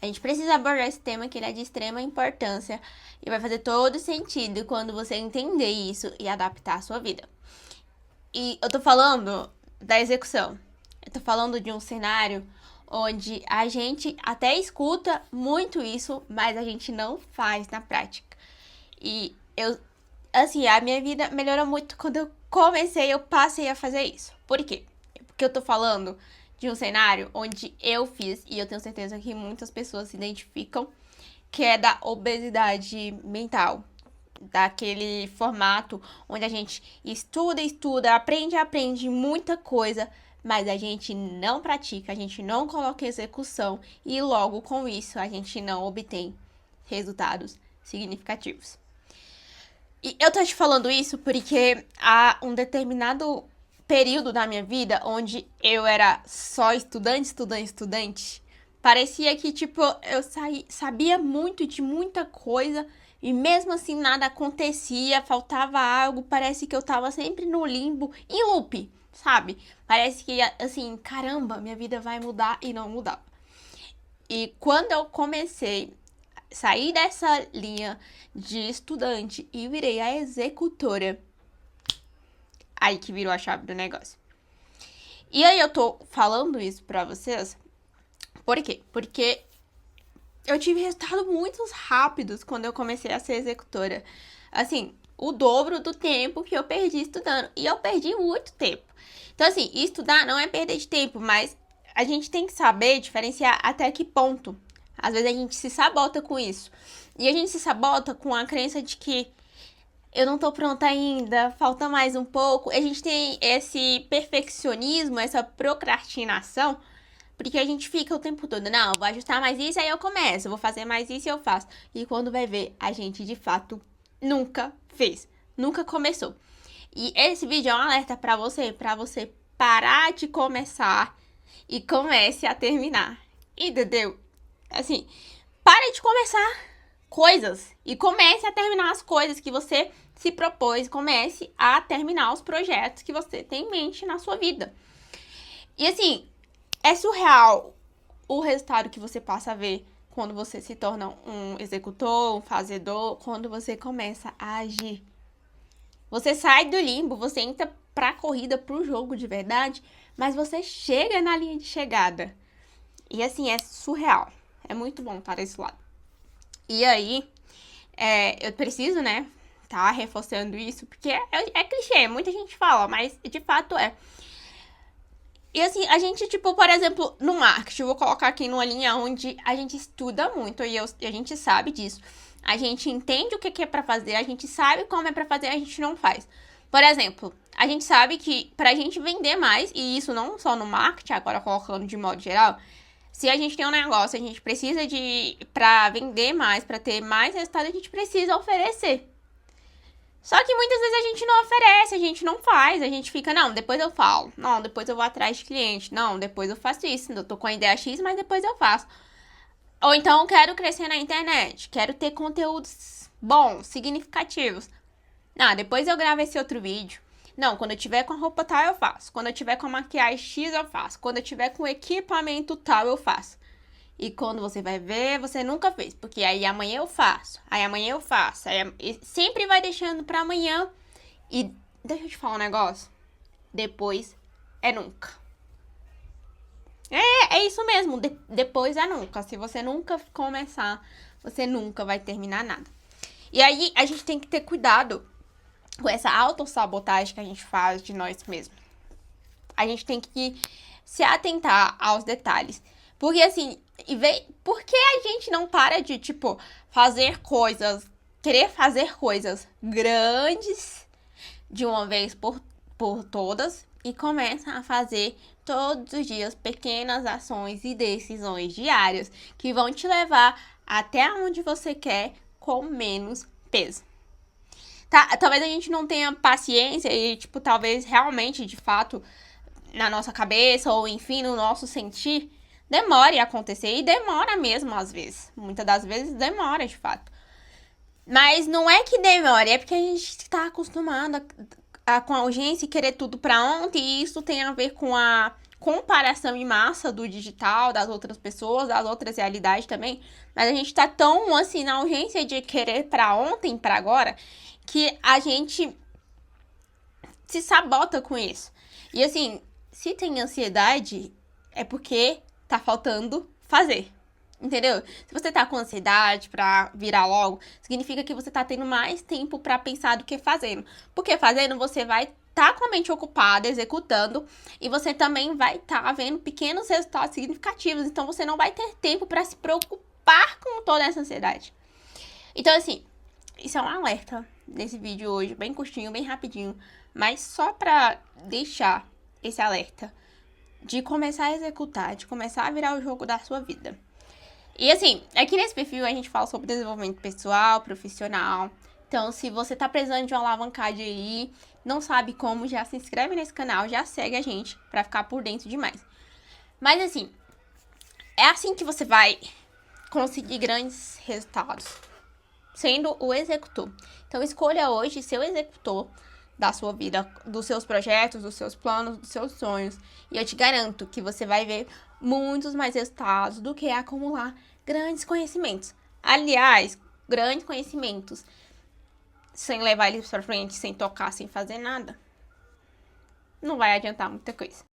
gente precisa abordar esse tema que ele é de extrema importância e vai fazer todo sentido quando você entender isso e adaptar a sua vida. E eu tô falando da execução. Eu tô falando de um cenário onde a gente até escuta muito isso, mas a gente não faz na prática. E a minha vida melhorou muito quando eu passei a fazer isso. Por quê? Porque eu tô falando de um cenário onde eu fiz, e eu tenho certeza que muitas pessoas se identificam, que é da obesidade mental. Daquele formato onde a gente estuda, aprende muita coisa, mas a gente não pratica, a gente não coloca em execução e logo com isso a gente não obtém resultados significativos. E eu tô te falando isso porque há um determinado período da minha vida onde eu era só estudante, parecia que, tipo, sabia muito de muita coisa e mesmo assim nada acontecia, faltava algo, parece que eu tava sempre no limbo, em loop, sabe? Parece que, assim, caramba, minha vida vai mudar e não mudava. E quando eu comecei a sair dessa linha de estudante e virei a executora, aí que virou a chave do negócio. E aí eu tô falando isso pra vocês, por quê? Porque eu tive resultados muito rápidos quando eu comecei a ser executora. Assim, o dobro do tempo que eu perdi estudando. E eu perdi muito tempo. Então, assim, estudar não é perder de tempo, mas a gente tem que saber diferenciar até que ponto. Às vezes a gente se sabota com isso. E a gente se sabota com a crença de que eu não tô pronta ainda, falta mais um pouco. A gente tem esse perfeccionismo, essa procrastinação, porque a gente fica o tempo todo, não, vou ajustar mais isso, aí eu começo, vou fazer mais isso e eu faço. E quando vai ver, a gente de fato nunca fez, nunca começou. E esse vídeo é um alerta pra você parar de começar e comece a terminar. Entendeu? Assim, pare de começar coisas e comece a terminar as coisas que você se propôs, comece a terminar os projetos que você tem em mente na sua vida. E assim, é surreal o resultado que você passa a ver quando você se torna um executor, um fazedor, quando você começa a agir. Você sai do limbo, você entra pra corrida, pro jogo de verdade, mas você chega na linha de chegada. E assim, é surreal. É muito bom estar desse lado. E aí, eu preciso, né, tá reforçando isso, porque é clichê, muita gente fala, mas de fato é. E assim, a gente, tipo, por exemplo, no marketing, eu vou colocar aqui numa linha onde a gente estuda muito e a gente sabe disso. A gente entende o que é pra fazer, a gente sabe como é pra fazer, a gente não faz. Por exemplo, a gente sabe que pra gente vender mais, e isso não só no marketing, agora colocando de modo geral, se a gente tem um negócio, a gente precisa pra vender mais, pra ter mais resultado, a gente precisa oferecer. Só que muitas vezes a gente não oferece, a gente não faz, a gente fica, não, depois eu falo, não, depois eu vou atrás de cliente, não, depois eu faço isso, eu tô com a ideia X, mas depois eu faço. Ou então eu quero crescer na internet, quero ter conteúdos bons, significativos. Não, depois eu gravo esse outro vídeo. Não, quando eu tiver com a roupa tal eu faço, quando eu tiver com a maquiagem X eu faço, quando eu tiver com o equipamento tal eu faço. E quando você vai ver, você nunca fez. Porque aí amanhã eu faço. Aí amanhã eu faço. E sempre vai deixando pra amanhã. E deixa eu te falar um negócio. Depois é nunca. É isso mesmo. Depois é nunca. Se você nunca começar, você nunca vai terminar nada. E aí a gente tem que ter cuidado com essa autossabotagem que a gente faz de nós mesmos. A gente tem que se atentar aos detalhes. Porque assim, por que a gente não para de, tipo, querer fazer coisas grandes de uma vez por todas e começa a fazer todos os dias pequenas ações e decisões diárias que vão te levar até onde você quer com menos peso. Tá? Talvez a gente não tenha paciência e, tipo, talvez realmente, de fato, na nossa cabeça ou, enfim, no nosso sentir, demore a acontecer. E demora mesmo, às vezes. Muitas das vezes demora, de fato. Mas não é que demore, é porque a gente está acostumado com a urgência e querer tudo pra ontem. E isso tem a ver com comparação em massa do digital, das outras pessoas, das outras realidades também, mas a gente tá tão, assim, na urgência de querer pra ontem, pra agora, que a gente se sabota com isso. E assim, se tem ansiedade, é porque tá faltando fazer. Entendeu? Se você tá com ansiedade pra virar logo, significa que você tá tendo mais tempo pra pensar do que fazendo. Porque fazendo, você vai tá com a mente ocupada, executando, e você também vai estar vendo pequenos resultados significativos. Então, você não vai ter tempo pra se preocupar com toda essa ansiedade. Então, assim, isso é um alerta nesse vídeo hoje, bem curtinho, bem rapidinho, mas só pra deixar esse alerta de começar a executar, de começar a virar o jogo da sua vida. E assim, aqui nesse perfil a gente fala sobre desenvolvimento pessoal, profissional. Então, se você tá precisando de uma alavancagem aí, não sabe como, já se inscreve nesse canal, já segue a gente pra ficar por dentro demais. Mas assim, é assim que você vai conseguir grandes resultados, sendo o executor. Então, escolha hoje ser o executor da sua vida, dos seus projetos, dos seus planos, dos seus sonhos. E eu te garanto que você vai ver muitos mais resultados do que acumular grandes conhecimentos. Aliás, grandes conhecimentos sem levar eles pra frente, sem tocar, sem fazer nada, não vai adiantar muita coisa.